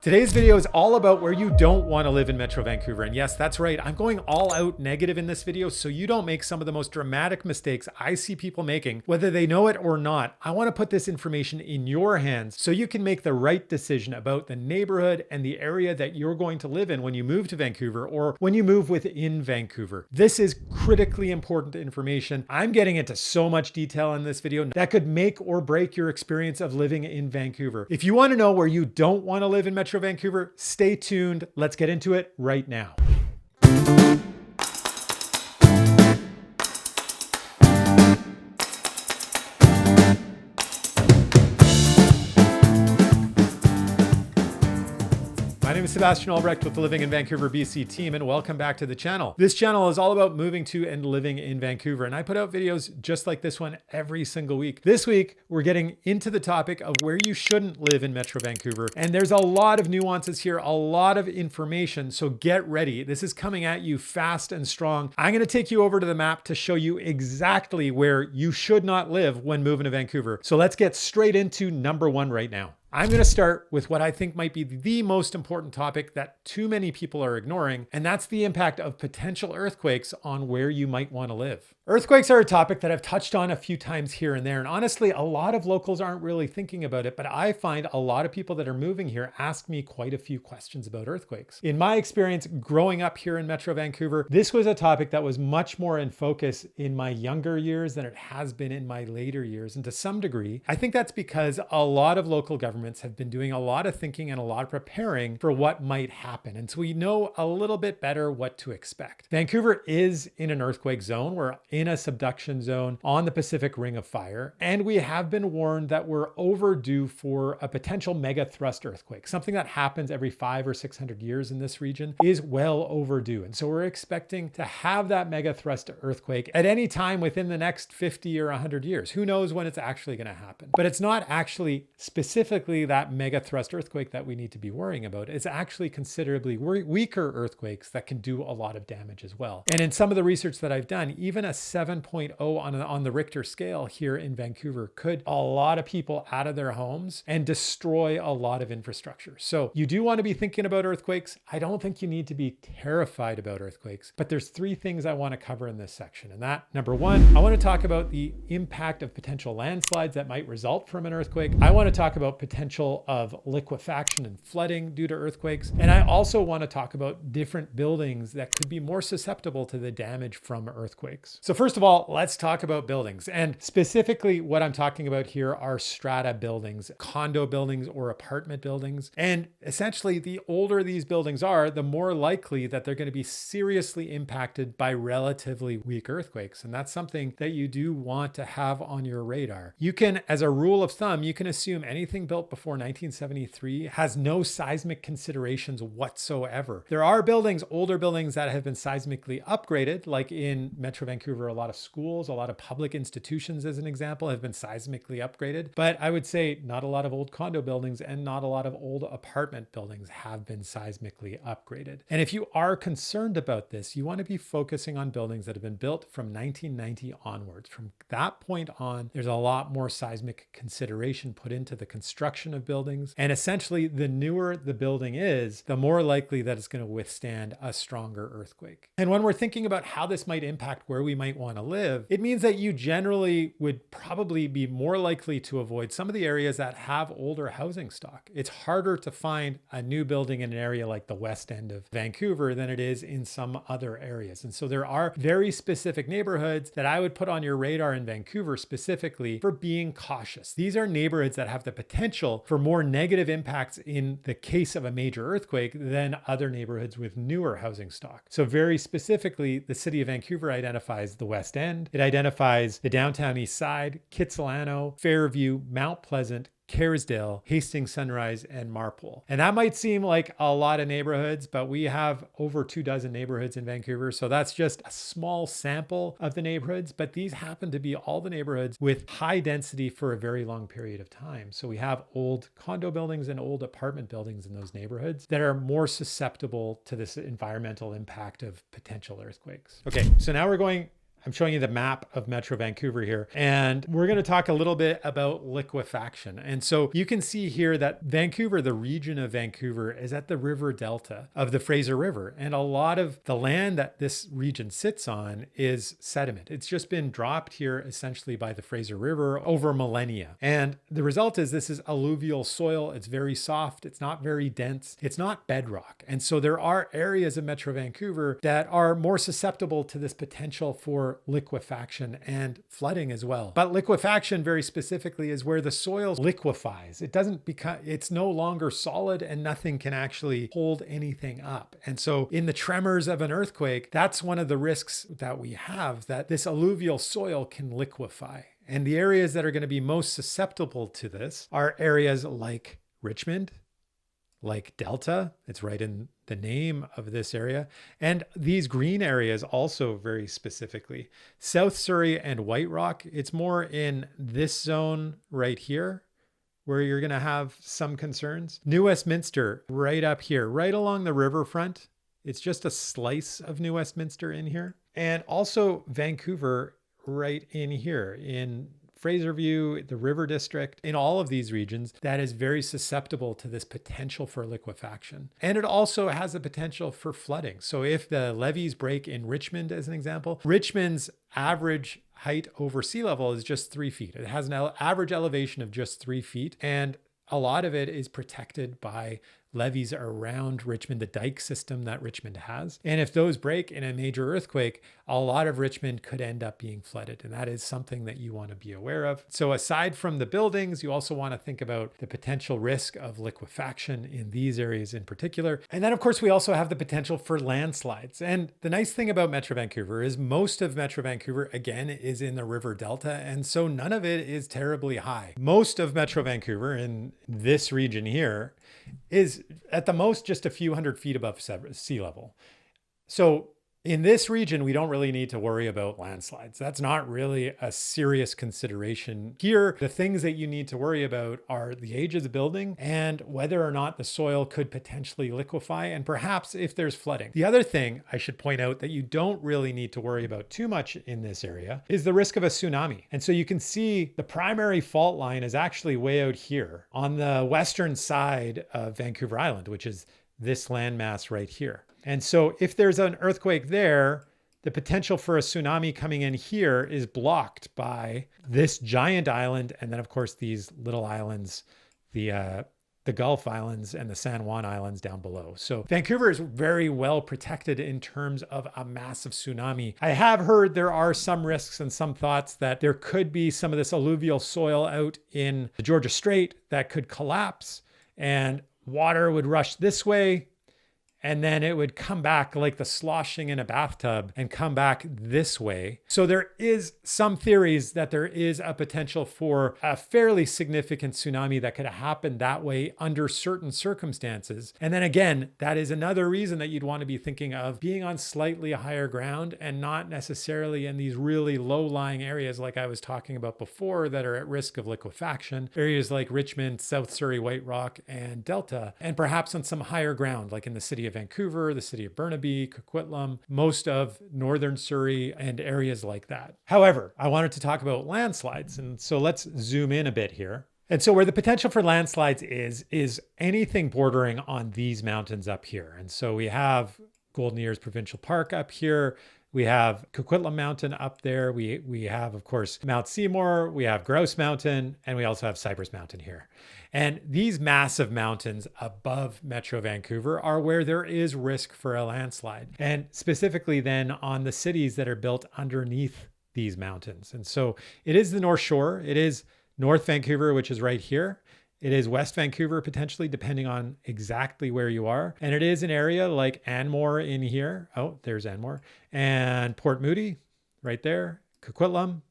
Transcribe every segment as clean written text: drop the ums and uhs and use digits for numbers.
Today's video is all about where you don't want to live in Metro Vancouver. And yes, that's right. I'm going all out negative in this video so you don't make some of the most dramatic mistakes I see people making, whether they know it or not. I want to put this information in your hands so you can make the right decision about the neighborhood and the area that you're going to live in when you move to Vancouver or when you move within Vancouver. This is critically important information. I'm getting into so much detail in this video that could make or break your experience of living in Vancouver. If you want to know where you don't want to live in Metro Vancouver, stay tuned. Let's get into it right now. My name is Sebastian Albrecht with the Living in Vancouver BC team, and welcome back to the channel. This channel is all about moving to and living in Vancouver, and I put out videos just like this one every single week. This week, we're getting into the topic of where you shouldn't live in Metro Vancouver, and there's a lot of nuances here, a lot of information, so get ready. This is coming at you fast and strong. I'm going to take you over to the map to show you exactly where you should not live when moving to Vancouver. So let's get straight into number one right now. I'm going to start with what I think might be the most important topic that too many people are ignoring, and that's the impact of potential earthquakes on where you might want to live. Earthquakes are a topic that I've touched on a few times here and there, and honestly, a lot of locals aren't really thinking about it, but I find a lot of people that are moving here ask me quite a few questions about earthquakes. In my experience growing up here in Metro Vancouver, this was a topic that was much more in focus in my younger years than it has been in my later years, and to some degree, I think that's because a lot of local governments have been doing a lot of thinking and a lot of preparing for what might happen. And so we know a little bit better what to expect. Vancouver is in an earthquake zone. We're in a subduction zone on the Pacific Ring of Fire. And we have been warned that we're overdue for a potential mega thrust earthquake. Something that happens every 500 or 600 years in this region is well overdue. And so we're expecting to have that mega thrust earthquake at any time within the next 50 or 100 years. Who knows when it's actually going to happen? But it's not actually specifically that mega thrust earthquake that we need to be worrying about. It's actually considerably weaker earthquakes that can do a lot of damage as well. And in some of the research that I've done, even a 7.0 on the Richter scale here in Vancouver could a lot of people out of their homes and destroy a lot of infrastructure. So you do want to be thinking about earthquakes. I don't think you need to be terrified about earthquakes, but there's three things I want to cover in this section. And that, number one, I want to talk about the impact of potential landslides that might result from an earthquake. I want to talk about potential of liquefaction and flooding due to earthquakes. And I also want to talk about different buildings that could be more susceptible to the damage from earthquakes. So first of all, let's talk about buildings. And specifically what I'm talking about here are strata buildings, condo buildings or apartment buildings. And essentially the older these buildings are, the more likely that they're going to be seriously impacted by relatively weak earthquakes. And that's something that you do want to have on your radar. You can, as a rule of thumb, you can assume anything built before 1973 has no seismic considerations whatsoever. There are buildings, older buildings that have been seismically upgraded, like in Metro Vancouver, a lot of schools, a lot of public institutions, as an example, have been seismically upgraded. But I would say not a lot of old condo buildings and not a lot of old apartment buildings have been seismically upgraded. And if you are concerned about this, you want to be focusing on buildings that have been built from 1990 onwards. From that point on, there's a lot more seismic consideration put into the construction of buildings. And essentially, the newer the building is, the more likely that it's going to withstand a stronger earthquake. And when we're thinking about how this might impact where we might want to live, it means that you generally would probably be more likely to avoid some of the areas that have older housing stock. It's harder to find a new building in an area like the West End of Vancouver than it is in some other areas. And so there are very specific neighborhoods that I would put on your radar in Vancouver specifically for being cautious. These are neighborhoods that have the potential for more negative impacts in the case of a major earthquake than other neighborhoods with newer housing stock. So very specifically, the city of Vancouver identifies the West End. It identifies the downtown east side, Kitsilano, Fairview, Mount Pleasant, Kerrisdale, Hastings Sunrise, and Marpole. And that might seem like a lot of neighborhoods, but we have over 24 neighborhoods in Vancouver. So that's just a small sample of the neighborhoods, but these happen to be all the neighborhoods with high density for a very long period of time. So we have old condo buildings and old apartment buildings in those neighborhoods that are more susceptible to this environmental impact of potential earthquakes. Okay, so now we're going I'm showing you the map of Metro Vancouver here, and we're going to talk a little bit about liquefaction. And so you can see here that Vancouver, the region of Vancouver, is at the river delta of the Fraser River. And a lot of the land that this region sits on is sediment. It's just been dropped here essentially by the Fraser River over millennia. And the result is this is alluvial soil. It's very soft. It's not very dense. It's not bedrock. And so there are areas of Metro Vancouver that are more susceptible to this potential for liquefaction and flooding as well. But liquefaction very specifically is where the soil liquefies. It's no longer solid and nothing can actually hold anything up. And so in the tremors of an earthquake, that's one of the risks that we have, that this alluvial soil can liquefy. And the areas that are going to be most susceptible to this are areas like Richmond, like Delta. It's right in the name of this area. And these green areas also very specifically. South Surrey and White Rock, it's more in this zone right here where you're going to have some concerns. New Westminster, right up here, right along the riverfront. It's just a slice of New Westminster in here. And also Vancouver right in here in Fraserview, the River District, in all of these regions, that is very susceptible to this potential for liquefaction. And it also has the potential for flooding. So if the levees break in Richmond, as an example, Richmond's average height over sea level is just 3 feet. It has an average elevation of just 3 feet. And a lot of it is protected by levees around Richmond, the dike system that Richmond has. And if those break in a major earthquake, a lot of Richmond could end up being flooded. And that is something that you want to be aware of. So aside from the buildings, you also want to think about the potential risk of liquefaction in these areas in particular. And then of course, we also have the potential for landslides. And the nice thing about Metro Vancouver is most of Metro Vancouver, again, is in the river delta. And so none of it is terribly high. Most of Metro Vancouver in this region here is at the most just a few hundred feet above sea level. So in this region, we don't really need to worry about landslides. That's not really a serious consideration. Here, the things that you need to worry about are the age of the building and whether or not the soil could potentially liquefy, and perhaps if there's flooding. The other thing I should point out that you don't really need to worry about too much in this area is the risk of a tsunami. And so you can see the primary fault line is actually way out here on the western side of Vancouver Island, which is this landmass right here. And so if there's an earthquake there, the potential for a tsunami coming in here is blocked by this giant island. And then of course, these little islands, the Gulf Islands and the San Juan Islands down below. So Vancouver is very well protected in terms of a massive tsunami. I have heard there are some risks and some thoughts that there could be some of this alluvial soil out in the Georgia Strait that could collapse and water would rush this way. And then it would come back like the sloshing in a bathtub and come back this way. So there is some theories that there is a potential for a fairly significant tsunami that could happen that way under certain circumstances. And then again, that is another reason that you'd want to be thinking of being on slightly higher ground and not necessarily in these really low-lying areas like I was talking about before that are at risk of liquefaction. Areas like Richmond, South Surrey, White Rock, and Delta, and perhaps on some higher ground like in the city of Vancouver, the city of Burnaby, Coquitlam, most of northern Surrey, and areas like that. However, I wanted to talk about landslides. And so let's zoom in a bit here. And so where the potential for landslides is anything bordering on these mountains up here. And so we have Golden Ears Provincial Park up here. We have Coquitlam Mountain up there. We have, of course, Mount Seymour. We have Grouse Mountain, and we also have Cypress Mountain here. And these massive mountains above Metro Vancouver are where there is risk for a landslide. And specifically then on the cities that are built underneath these mountains. And so it is the North Shore. It is North Vancouver, which is right here. It is West Vancouver, potentially, depending on exactly where you are. And it is an area like Anmore in here. Oh, there's Anmore. And Port Moody, right there. Coquitlam.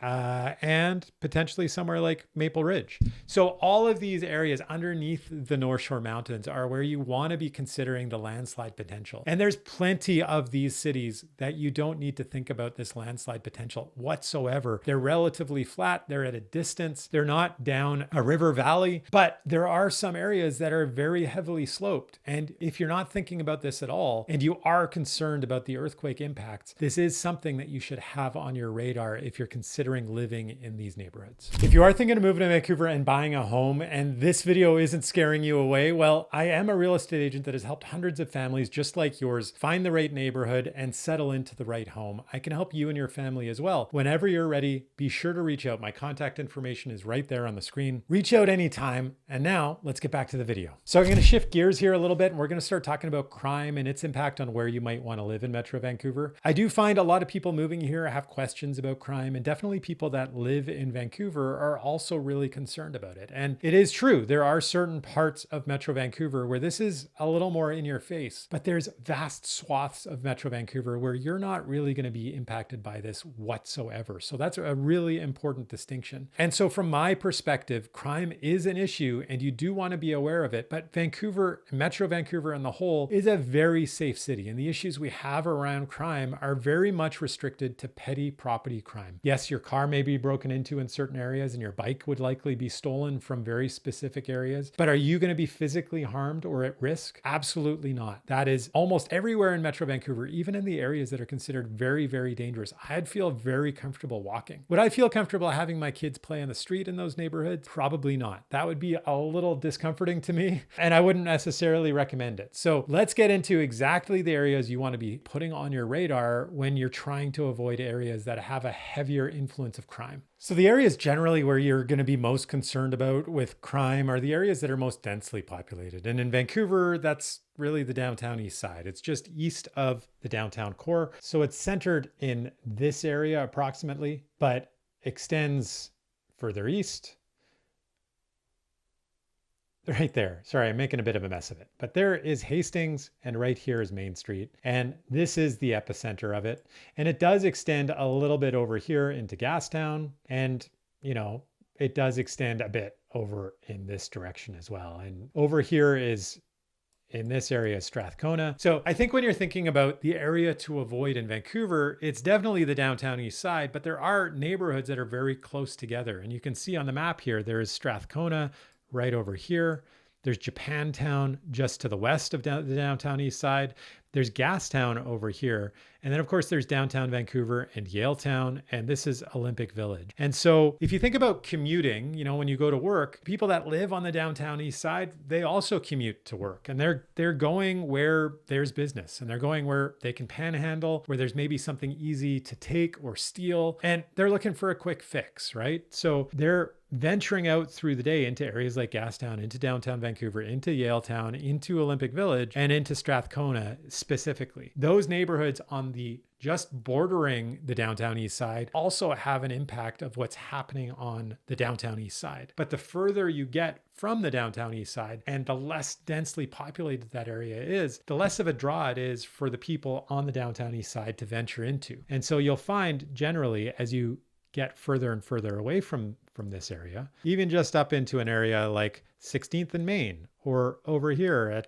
and potentially somewhere like Maple Ridge. So all of these areas underneath the North Shore Mountains are where you want to be considering the landslide potential. And there's plenty of these cities that you don't need to think about this landslide potential whatsoever. They're relatively flat. They're at a distance. They're not down a river valley, but there are some areas that are very heavily sloped. And if you're not thinking about this at all, and you are concerned about the earthquake impacts, this is something that you should have on your radar if you're considering living in these neighborhoods. If you are thinking of moving to Vancouver and buying a home, and this video isn't scaring you away, well, I am a real estate agent that has helped hundreds of families just like yours find the right neighborhood and settle into the right home. I can help you and your family as well. Whenever you're ready, be sure to reach out. My contact information is right there on the screen. Reach out anytime. And now let's get back to the video. So I'm going to shift gears here a little bit, and we're going to start talking about crime and its impact on where you might want to live in Metro Vancouver. I do find a lot of people moving here have questions about crime, and definitely people that live in Vancouver are also really concerned about it. And it is true, there are certain parts of Metro Vancouver where this is a little more in your face, but there's vast swaths of Metro Vancouver where you're not really going to be impacted by this whatsoever. So that's a really important distinction. And so from my perspective, crime is an issue and you do want to be aware of it, but Vancouver, Metro Vancouver on the whole, is a very safe city. And the issues we have around crime are very much restricted to petty property crime. Yes, your car may be broken into in certain areas and your bike would likely be stolen from very specific areas, but are you going to be physically harmed or at risk? Absolutely not. That is almost everywhere in Metro Vancouver, even in the areas that are considered very, very dangerous. I'd feel very comfortable walking. Would I feel comfortable having my kids play on the street in those neighborhoods? Probably not. That would be a little discomforting to me, and I wouldn't necessarily recommend it. So let's get into exactly the areas you want to be putting on your radar when you're trying to avoid areas that have a heavier influence of crime. So the areas generally where you're going to be most concerned about with crime are the areas that are most densely populated. And in Vancouver, that's really the downtown east side. It's just east of the downtown core. So it's centered in this area approximately, but extends further east. Right there. Sorry, I'm making a bit of a mess of it. But there is Hastings, and right here is Main Street. And this is the epicenter of it. And it does extend a little bit over here into Gastown. And, you know, it does extend a bit over in this direction as well. And over here is, in this area, Strathcona. So I think when you're thinking about the area to avoid in Vancouver, it's definitely the downtown east side, but there are neighborhoods that are very close together. And you can see on the map here, there is Strathcona right over here. There's Japantown just to the west of the downtown east side. There's Gastown over here. And then of course there's downtown Vancouver and Yaletown, and this is Olympic Village. And so if you think about commuting, you know, when you go to work, people that live on the downtown east side, they also commute to work, and they're going where there's business, and they're going where they can panhandle, where there's maybe something easy to take or steal, and they're looking for a quick fix, right? So they're venturing out through the day into areas like Gastown, into downtown Vancouver, into Yaletown, into Olympic Village, and into Strathcona specifically. Those neighborhoods on the just bordering the downtown east side also have an impact of what's happening on the downtown east side. But the further you get from the downtown east side and the less densely populated that area is, the less of a draw it is for the people on the downtown east side to venture into. And so you'll find generally as you get further and further away from this area, even just up into an area like 16th and Main, or over here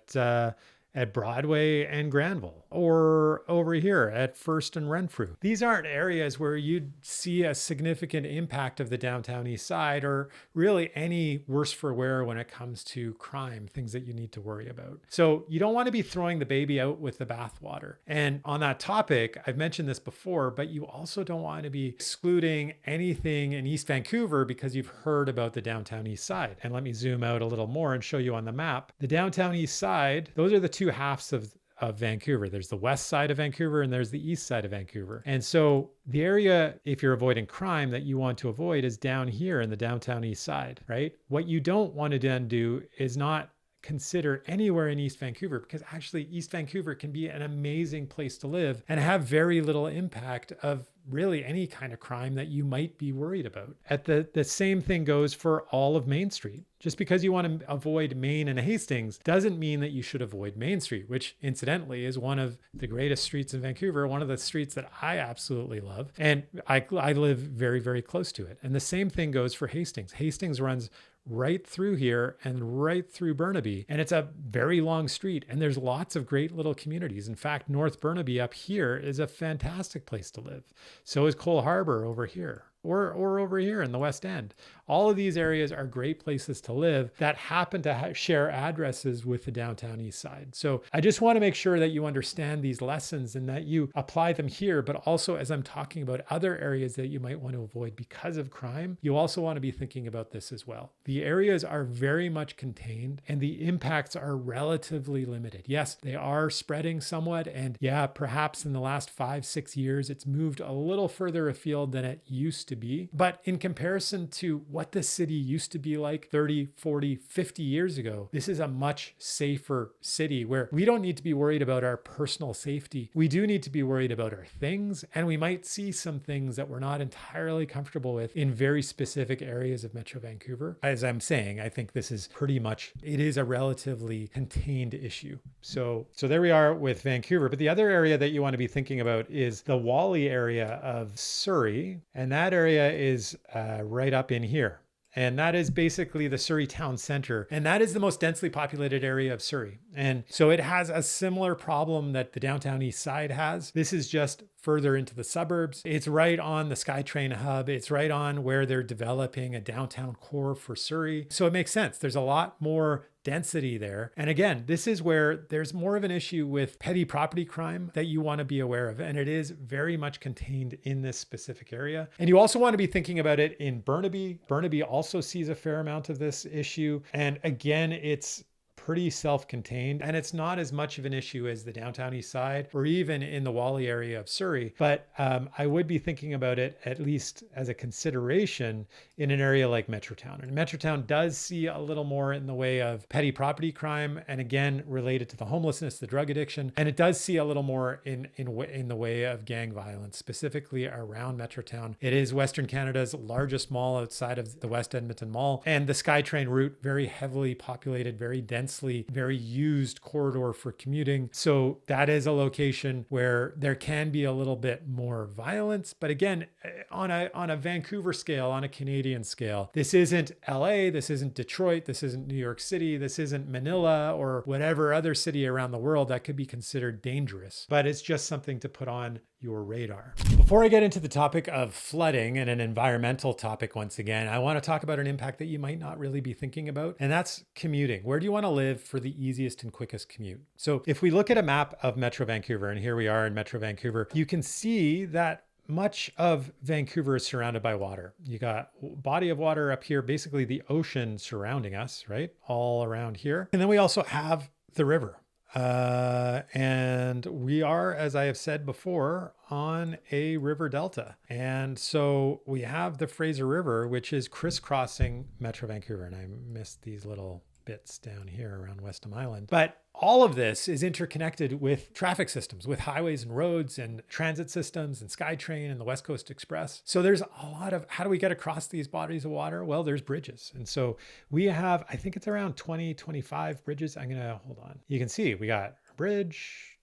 at Broadway and Granville, or over here at First and Renfrew. These aren't areas where you'd see a significant impact of the downtown east side, or really any worse for wear when it comes to crime, things that you need to worry about. So you don't want to be throwing the baby out with the bathwater. And on that topic, I've mentioned this before, but you also don't want to be excluding anything in East Vancouver because you've heard about the downtown east side. And let me zoom out a little more and show you on the map. The downtown east side, those are the two halves of Vancouver. There's the west side of Vancouver and there's the east side of Vancouver. And so the area, if you're avoiding crime, that you want to avoid is down here in the downtown east side, right? What you don't want to then do is not consider anywhere in East Vancouver, because actually East Vancouver can be an amazing place to live and have very little impact of really any kind of crime that you might be worried about. The same thing goes for all of Main Street. Just because you want to avoid Main and Hastings doesn't mean that you should avoid Main Street, which incidentally is one of the greatest streets in Vancouver, one of the streets that I absolutely love. And I live very, very close to it. And the same thing goes for Hastings. Hastings runs right through here and right through Burnaby. And it's a very long street and there's lots of great little communities. In fact, North Burnaby up here is a fantastic place to live. So is Cole Harbour over here. Or over here in the West End. All of these areas are great places to live that happen to share addresses with the downtown east side. So I just want to make sure that you understand these lessons and that you apply them here, but also as I'm talking about other areas that you might want to avoid because of crime, you also want to be thinking about this as well. The areas are very much contained and the impacts are relatively limited. Yes, they are spreading somewhat. And yeah, perhaps in the last 5-6 years, it's moved a little further afield than it used to be. But in comparison to what the city used to be like 30, 40, 50 years ago, this is a much safer city where we don't need to be worried about our personal safety. We do need to be worried about our things, and we might see some things that we're not entirely comfortable with in very specific areas of Metro Vancouver. As I'm saying, I think this is pretty much, it is a relatively contained issue. So there we are with Vancouver. But the other area that you want to be thinking about is the Whalley area of Surrey, and that area is right up in here. And that is basically the Surrey town center. And that is the most densely populated area of Surrey. And so it has a similar problem that the downtown east side has. This is just further into the suburbs. It's right on the SkyTrain hub. It's right on where they're developing a downtown core for Surrey. So it makes sense. There's a lot more density there. And again, this is where there's more of an issue with petty property crime that you want to be aware of. And it is very much contained in this specific area. And you also want to be thinking about it in Burnaby. Burnaby also sees a fair amount of this issue. And again, it's pretty self-contained, and it's not as much of an issue as the downtown east side or even in the Whalley area of Surrey. But I would be thinking about it at least as a consideration in an area like Metrotown. And Metrotown does see a little more in the way of petty property crime, and again related to the homelessness, the drug addiction, and it does see a little more in the way of gang violence, specifically around Metrotown. It is Western Canada's largest mall outside of the West Edmonton Mall, and the SkyTrain route, very heavily populated, very densely, very used corridor for commuting. So that is a location where there can be a little bit more violence. But again, on a Vancouver scale, on a Canadian scale, this isn't LA, this isn't Detroit, this isn't New York City, this isn't Manila or whatever other city around the world that could be considered dangerous. But it's just something to put on your radar. Before I get into the topic of flooding and an environmental topic once again, I want to talk about an impact that you might not really be thinking about, and that's commuting. Where do you want to live for the easiest and quickest commute? So if we look at a map of Metro Vancouver, and here we are in Metro Vancouver, you can see that much of Vancouver is surrounded by water. You got body of water up here, basically the ocean surrounding us, right? All around here. And then we also have the river. And we are, as I have said before, on a river delta. And so we have the Fraser River, which is crisscrossing Metro Vancouver. And I missed these little bits down here around Westham Island. But all of this is interconnected with traffic systems, with highways and roads and transit systems and SkyTrain and the West Coast Express. So there's a lot of, how do we get across these bodies of water? Well, there's bridges. And so we have, I think it's around 20, 25 bridges. I'm going to, hold on. You can see we got a bridge.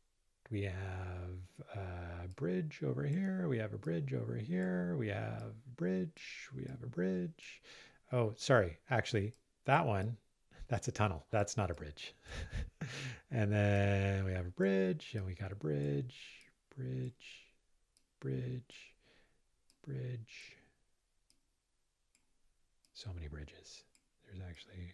We have a bridge over here. We have a bridge over here. We have a bridge. We have a bridge. Oh, sorry. Actually, that one, that's a tunnel. That's not a bridge. And then we have a bridge, and we got a bridge, bridge, bridge, bridge. So many bridges. There's actually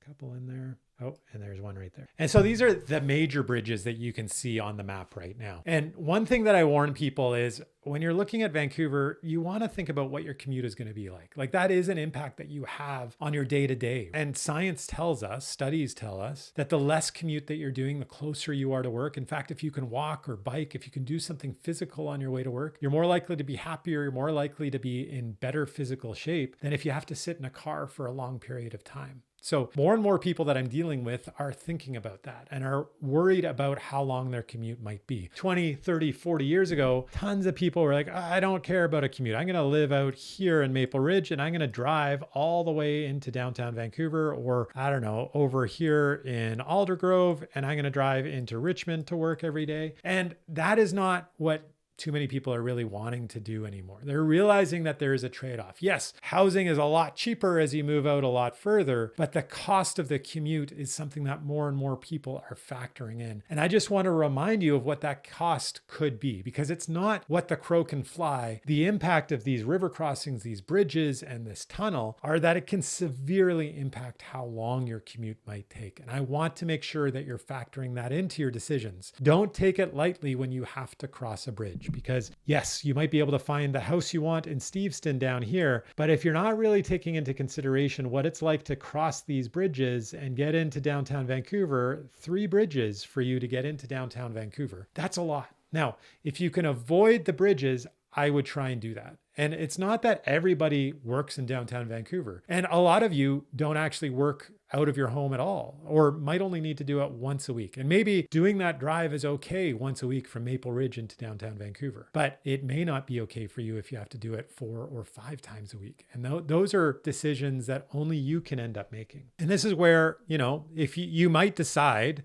a couple in there. Oh, and there's one right there. And so these are the major bridges that you can see on the map right now. And one thing that I warn people is when you're looking at Vancouver, you want to think about what your commute is going to be like. Like that is an impact that you have on your day to day. And science tells us, studies tell us that the less commute that you're doing, the closer you are to work. In fact, if you can walk or bike, if you can do something physical on your way to work, you're more likely to be happier, you're more likely to be in better physical shape than if you have to sit in a car for a long period of time. So more and more people that I'm dealing with are thinking about that and are worried about how long their commute might be. 20, 30, 40 years ago, tons of people were like, I don't care about a commute. I'm going to live out here in Maple Ridge and I'm going to drive all the way into downtown Vancouver, or I don't know, over here in Aldergrove, and I'm going to drive into Richmond to work every day. And that is not what too many people are really wanting to do anymore. They're realizing that there is a trade-off. Yes, housing is a lot cheaper as you move out a lot further, but the cost of the commute is something that more and more people are factoring in. And I just want to remind you of what that cost could be, because it's not what the crow can fly. The impact of these river crossings, these bridges, and this tunnel are that it can severely impact how long your commute might take. And I want to make sure that you're factoring that into your decisions. Don't take it lightly when you have to cross a bridge. Because yes, you might be able to find the house you want in Steveston down here, but if you're not really taking into consideration what it's like to cross these bridges and get into downtown Vancouver, 3 bridges for you to get into downtown Vancouver, that's a lot. Now, if you can avoid the bridges, I would try and do that. And it's not that everybody works in downtown Vancouver. And a lot of you don't actually work out of your home at all, or might only need to do it once a week. And maybe doing that drive is okay once a week from Maple Ridge into downtown Vancouver, but it may not be okay for you if you have to do it 4 or 5 times a week. And those are decisions that only you can end up making. And this is where, if you might decide,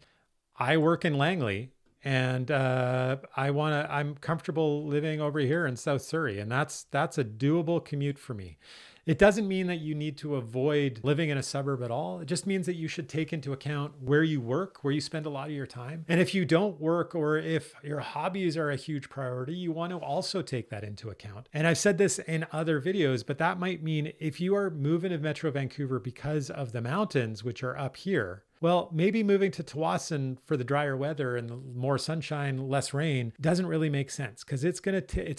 I work in Langley, and I'm comfortable living over here in South Surrey, and that's a doable commute for me. It doesn't mean that you need to avoid living in a suburb at all. It just means that you should take into account where you work, where you spend a lot of your time. And if you don't work, or if your hobbies are a huge priority, you want to also take that into account. And I've said this in other videos, but that might mean if you are moving to Metro Vancouver because of the mountains, which are up here, well, maybe moving to Tsawwassen for the drier weather and the more sunshine, less rain doesn't really make sense, because it's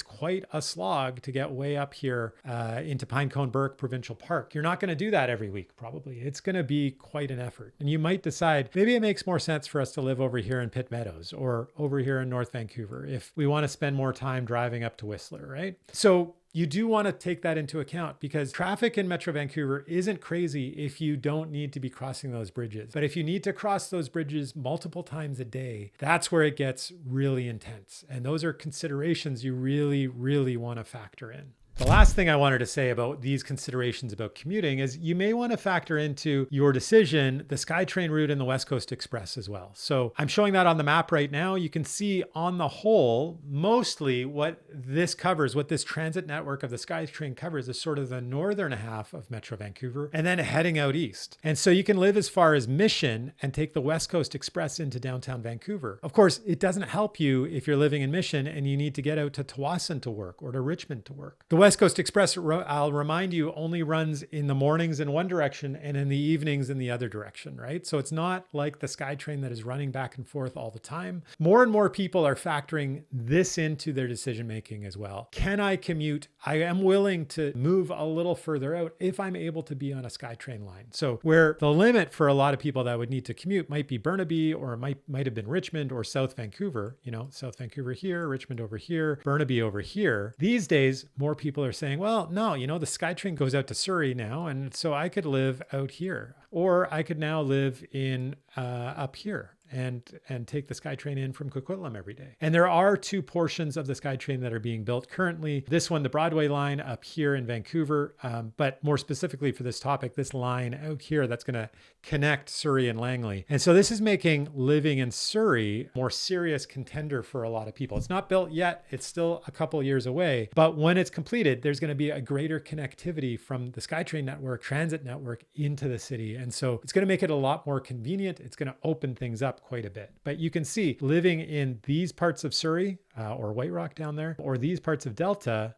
quite a slog to get way up here into Pinecone Burke Provincial Park. You're not going to do that every week, probably. It's going to be quite an effort. And you might decide maybe it makes more sense for us to live over here in Pitt Meadows or over here in North Vancouver if we want to spend more time driving up to Whistler, right? So you do want to take that into account, because traffic in Metro Vancouver isn't crazy if you don't need to be crossing those bridges. But if you need to cross those bridges multiple times a day, that's where it gets really intense. And those are considerations you really, really want to factor in. The last thing I wanted to say about these considerations about commuting is you may want to factor into your decision the SkyTrain route and the West Coast Express as well. So I'm showing that on the map right now. You can see on the whole, mostly what this covers, what this transit network of the SkyTrain covers, is sort of the northern half of Metro Vancouver and then heading out east. And so you can live as far as Mission and take the West Coast Express into downtown Vancouver. Of course, it doesn't help you if you're living in Mission and you need to get out to Tsawwassen to work or to Richmond to work. The West Coast Express, I'll remind you, only runs in the mornings in one direction and in the evenings in the other direction, right? So it's not like the SkyTrain that is running back and forth all the time. More and more people are factoring this into their decision-making as well. Can I commute? I am willing to move a little further out if I'm able to be on a SkyTrain line. So where the limit for a lot of people that would need to commute might be Burnaby, or it might have been Richmond or South Vancouver, South Vancouver here, Richmond over here, Burnaby over here. These days, more people are saying, well, no, the SkyTrain goes out to Surrey now, and so I could live out here, or I could now live in up here and take the SkyTrain in from Coquitlam every day. And there are 2 portions of the SkyTrain that are being built currently. This one, the Broadway line up here in Vancouver, but more specifically for this topic, this line out here that's going to connect Surrey and Langley. And so this is making living in Surrey a more serious contender for a lot of people. It's not built yet. It's still a couple years away. But when it's completed, there's going to be a greater connectivity from the SkyTrain network, transit network, into the city. And so it's going to make it a lot more convenient. It's going to open things up quite a bit. But you can see living in these parts of Surrey or White Rock down there, or these parts of Delta,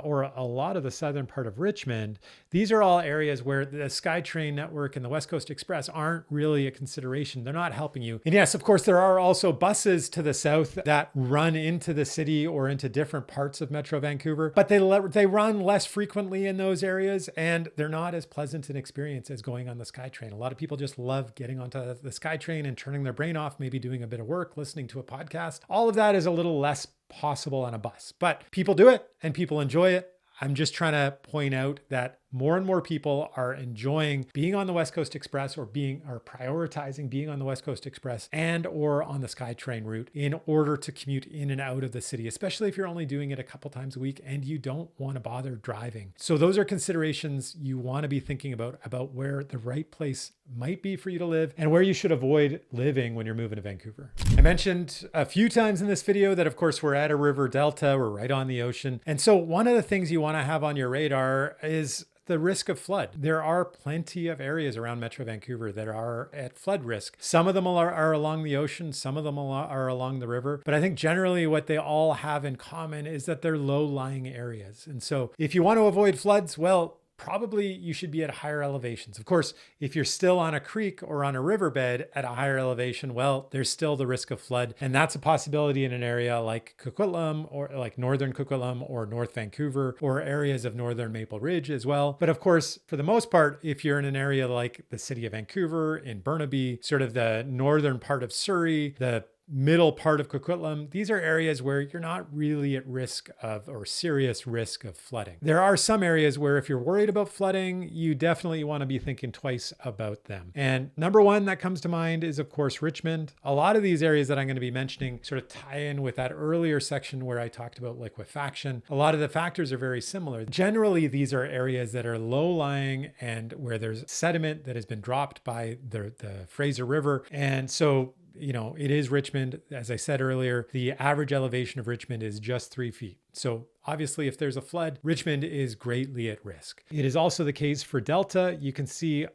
or a lot of the southern part of Richmond, these are all areas where the SkyTrain network and the West Coast Express aren't really a consideration. They're not helping you. And yes, of course, there are also buses to the south that run into the city or into different parts of Metro Vancouver, but they run less frequently in those areas, and they're not as pleasant an experience as going on the SkyTrain. A lot of people just love getting onto the SkyTrain and turning their brain off, maybe doing a bit of work, listening to a podcast. All of that is a little less possible on a bus, but people do it and people enjoy it. I'm just trying to point out that more and more people are enjoying being on the West Coast Express or prioritizing being on the West Coast Express and or on the SkyTrain route in order to commute in and out of the city, especially if you're only doing it a couple times a week and you don't want to bother driving. So those are considerations you want to be thinking about where the right place might be for you to live and where you should avoid living when you're moving to Vancouver. I mentioned a few times in this video that of course we're at a river delta, we're right on the ocean. And so one of the things you want to have on your radar is the risk of flood. There are plenty of areas around Metro Vancouver that are at flood risk. Some of them are along the ocean, some of them are along the river, but I think generally what they all have in common is that they're low-lying areas. And so if you want to avoid floods, well, probably you should be at higher elevations. Of course, if you're still on a creek or on a riverbed at a higher elevation, well, there's still the risk of flood. And that's a possibility in an area like Coquitlam or like northern Coquitlam or North Vancouver or areas of northern Maple Ridge as well. But of course, for the most part, if you're in an area like the city of Vancouver, in Burnaby, sort of the northern part of Surrey, the middle part of Coquitlam, these are areas where you're not really at risk of or serious risk of flooding. There are some areas where if you're worried about flooding, you definitely want to be thinking twice about them. And number one that comes to mind is of course Richmond. A lot of these areas that I'm going to be mentioning sort of tie in with that earlier section where I talked about liquefaction. A lot of the factors are very similar. Generally, these are areas that are low-lying and where there's sediment that has been dropped by the Fraser River. And so it is Richmond. As I said earlier, the average elevation of Richmond is just 3 feet. So obviously, if there's a flood, Richmond is greatly at risk. It is also the case for Delta. You can see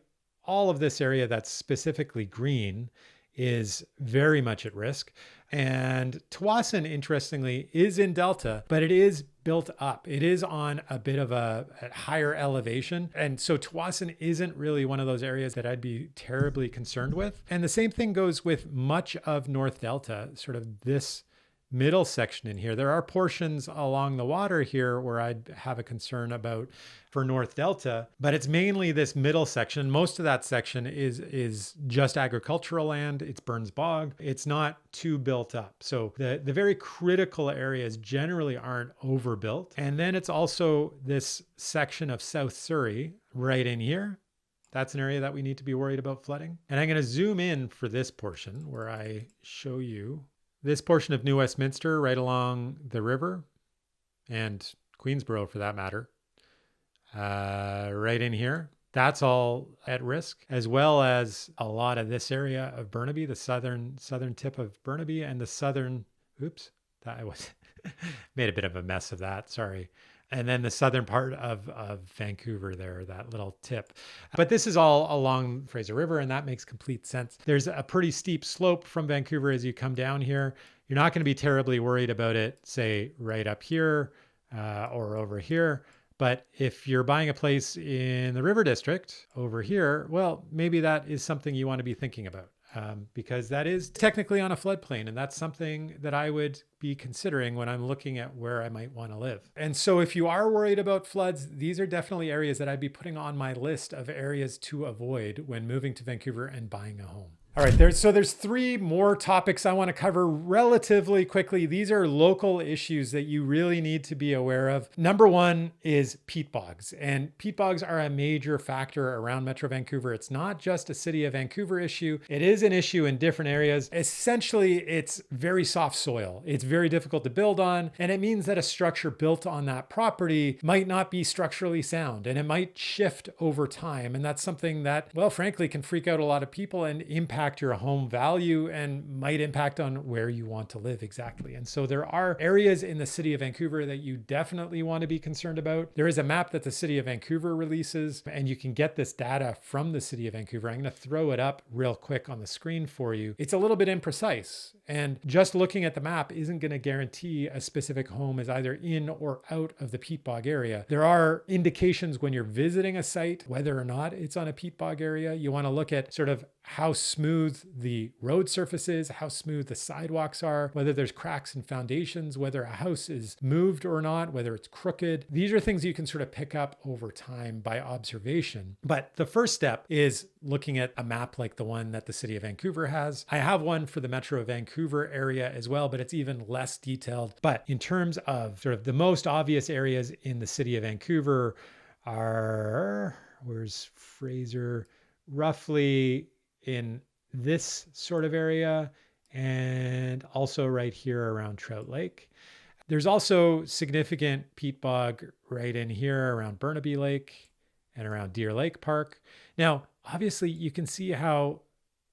all of this area that's specifically green is very much at risk. And Tsawwassen, interestingly, is in Delta, but it is built up. It is on a bit of a higher elevation. And so Tsawwassen isn't really one of those areas that I'd be terribly concerned with. And the same thing goes with much of North Delta, sort of this middle section in here. There are portions along the water here where I'd have a concern about for North Delta, but it's mainly this middle section. Most of that section is just agricultural land. It's Burns Bog. It's not too built up. So the very critical areas generally aren't overbuilt. And then it's also this section of South Surrey right in here. That's an area that we need to be worried about flooding. And I'm going to zoom in for this portion where I show you this portion of New Westminster right along the river and Queensborough for that matter, right in here. That's all at risk, as well as a lot of this area of Burnaby, the southern tip of Burnaby and the southern, that was made a bit of a mess of that, sorry. And then the southern part of Vancouver there, that little tip. But this is all along Fraser River, and that makes complete sense. There's a pretty steep slope from Vancouver as you come down here. You're not going to be terribly worried about it, say, right up here or over here. But if you're buying a place in the River District over here, well, maybe that is something you want to be thinking about. Because that is technically on a floodplain, and that's something that I would be considering when I'm looking at where I might want to live. And so if you are worried about floods, these are definitely areas that I'd be putting on my list of areas to avoid when moving to Vancouver and buying a home. All right, there's 3 more topics I want to cover relatively quickly. These are local issues that you really need to be aware of. Number 1 is peat bogs, and peat bogs are a major factor around Metro Vancouver. It's not just a City of Vancouver issue. It is an issue in different areas. Essentially, it's very soft soil. It's very difficult to build on, and it means that a structure built on that property might not be structurally sound, and it might shift over time. And that's something that, well, frankly, can freak out a lot of people and impact your home value and might impact on where you want to live exactly. And so there are areas in the City of Vancouver that you definitely want to be concerned about. There is a map that the City of Vancouver releases, and you can get this data from the City of Vancouver. I'm going to throw it up real quick on the screen for you. It's a little bit imprecise, and just looking at the map isn't going to guarantee a specific home is either in or out of the peat bog area. There are indications when you're visiting a site, whether or not it's on a peat bog area. You want to look at sort of how smooth the road surface is, how smooth the sidewalks are, whether there's cracks in foundations, whether a house is moved or not, whether it's crooked. These are things you can sort of pick up over time by observation. But the first step is looking at a map like the one that the City of Vancouver has. I have one for the Metro Vancouver area as well, but it's even less detailed. But in terms of sort of the most obvious areas in the City of Vancouver, are, where's Fraser? Roughly in this sort of area, and also right here around Trout Lake. There's also significant peat bog right in here around Burnaby Lake and around Deer Lake Park. Now, obviously, you can see how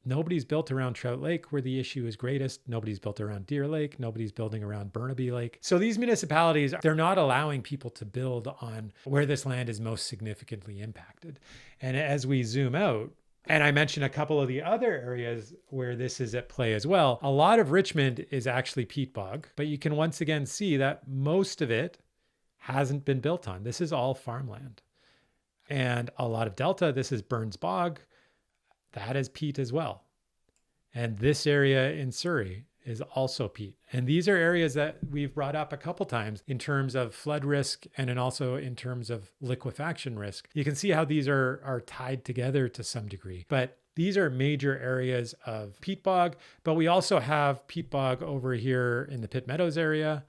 nobody's built around Trout Lake where the issue is greatest. Nobody's built around Deer Lake. Nobody's building around Burnaby Lake. So these municipalities, they're not allowing people to build on where this land is most significantly impacted. And as we zoom out, and I mentioned a couple of the other areas where this is at play as well, a lot of Richmond is actually peat bog, but you can once again see that most of it hasn't been built on. This is all farmland. And a lot of Delta, this is Burns Bog. That is peat as well. And this area in Surrey is also peat. And these are areas that we've brought up a couple times in terms of flood risk and also in terms of liquefaction risk. You can see how these are tied together to some degree. But these are major areas of peat bog, but we also have peat bog over here in the Pitt Meadows area.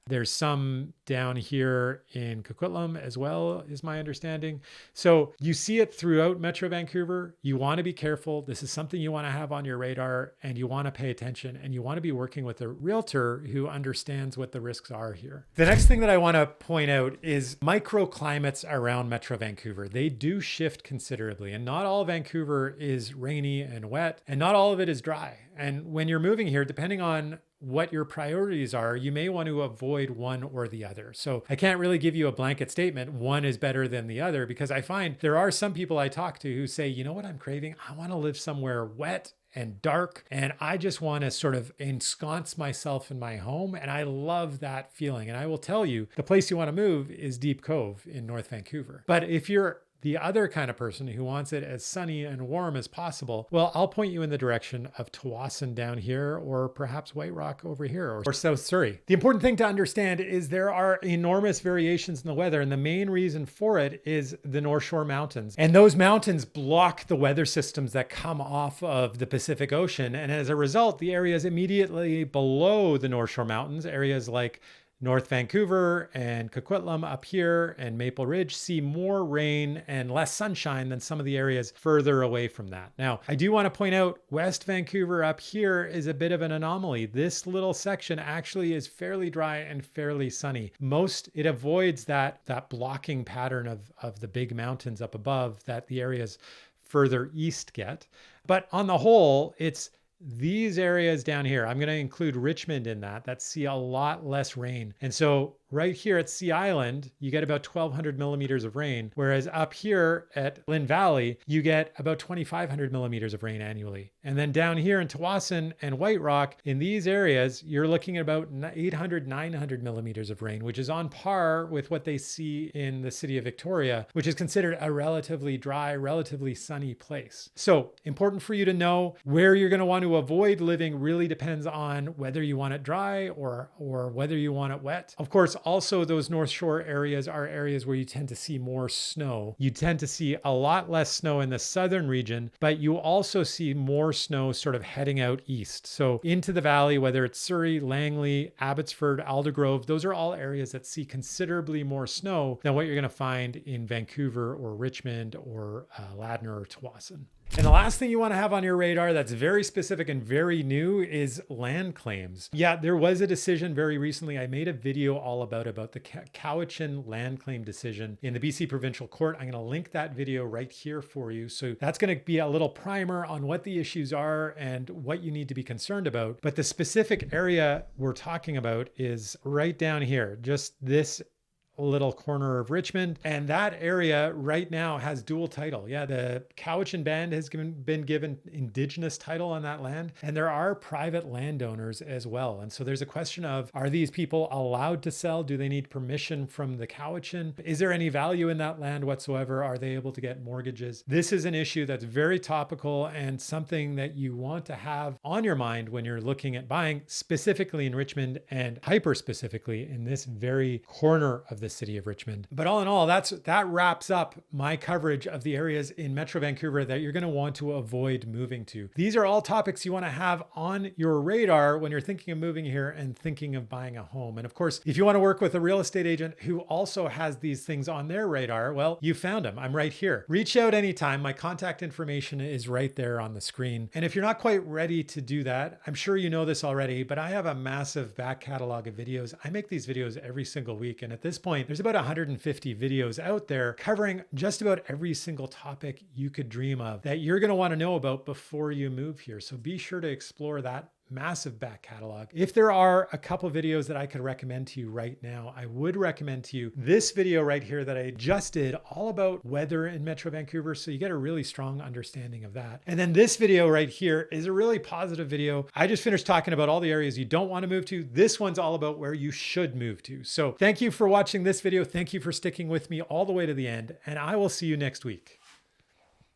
There's some down here in Coquitlam as well, is my understanding. So you see it throughout Metro Vancouver. You want to be careful. This is something you want to have on your radar, and you want to pay attention, and you want to be working with a realtor who understands what the risks are here. The next thing that I want to point out is microclimates around Metro Vancouver. They do shift considerably, and not all Vancouver is rainy and wet, and not all of it is dry. And when you're moving here, depending on what your priorities are, you may want to avoid one or the other. So I can't really give you a blanket statement, one is better than the other, because I find there are some people I talk to who say, you know what I'm craving? I want to live somewhere wet and dark, and I just want to sort of ensconce myself in my home. And I love that feeling. And I will tell you, the place you want to move is Deep Cove in North Vancouver. But if you're the other kind of person who wants it as sunny and warm as possible, well, I'll point you in the direction of Tsawwassen down here, or perhaps White Rock over here, or South Surrey. The important thing to understand is there are enormous variations in the weather, and the main reason for it is the North Shore Mountains. And those mountains block the weather systems that come off of the Pacific Ocean. And as a result, the areas immediately below the North Shore Mountains, areas like North Vancouver and Coquitlam up here and Maple Ridge, see more rain and less sunshine than some of the areas further away from that. Now, I do want to point out West Vancouver up here is a bit of an anomaly. This little section actually is fairly dry and fairly sunny. It avoids that blocking pattern of the big mountains up above that the areas further east get. But on the whole, it's these areas down here, I'm going to include Richmond in that see a lot less rain. And so right here at Sea Island, you get about 1,200 millimeters of rain, whereas up here at Lynn Valley, you get about 2,500 millimeters of rain annually. And then down here in Tsawwassen and White Rock, in these areas, you're looking at about 800, 900 millimeters of rain, which is on par with what they see in the city of Victoria, which is considered a relatively dry, relatively sunny place. So important for you to know where you're going to want to avoid living really depends on whether you want it dry or whether you want it wet. Of course, also those North Shore areas are areas where you tend to see more snow. You tend to see a lot less snow in the southern region, but you also see more snow sort of heading out east. So into the valley, whether it's Surrey, Langley, Abbotsford, Aldergrove, those are all areas that see considerably more snow than what you're going to find in Vancouver or Richmond or Ladner or Tsawwassen. And the last thing you want to have on your radar that's very specific and very new is land claims. Yeah, there was a decision very recently. I made a video all about the Cowichan land claim decision in the BC Provincial Court. I'm going to link that video right here for you. So that's going to be a little primer on what the issues are and what you need to be concerned about. But the specific area we're talking about is right down here, just this little corner of Richmond. And that area right now has dual title. Yeah, the Cowichan Band has been given Indigenous title on that land. And there are private landowners as well. And so there's a question of, are these people allowed to sell? Do they need permission from the Cowichan? Is there any value in that land whatsoever? Are they able to get mortgages? This is an issue that's very topical and something that you want to have on your mind when you're looking at buying, specifically in Richmond and hyper specifically in this very corner of the the city of Richmond. But all in all, that wraps up my coverage of the areas in Metro Vancouver that you're going to want to avoid moving to. These are all topics you want to have on your radar when you're thinking of moving here and thinking of buying a home. And of course, if you want to work with a real estate agent who also has these things on their radar, well, you found him. I'm right here. Reach out anytime. My contact information is right there on the screen. And if you're not quite ready to do that, I'm sure you know this already, but I have a massive back catalog of videos. I make these videos every single week. And at this point, there's about 150 videos out there covering just about every single topic you could dream of that you're going to want to know about before you move here. So be sure to explore that massive back catalog. If there are a couple videos that I could recommend to you right now, I would recommend to you this video right here that I just did, all about weather in Metro Vancouver, so you get a really strong understanding of that. And then this video right here is a really positive video. I just finished talking about all the areas you don't want to move to. This one's all about where you should move to. So thank you for watching this video. Thank you for sticking with me all the way to the end, and I will see you next week.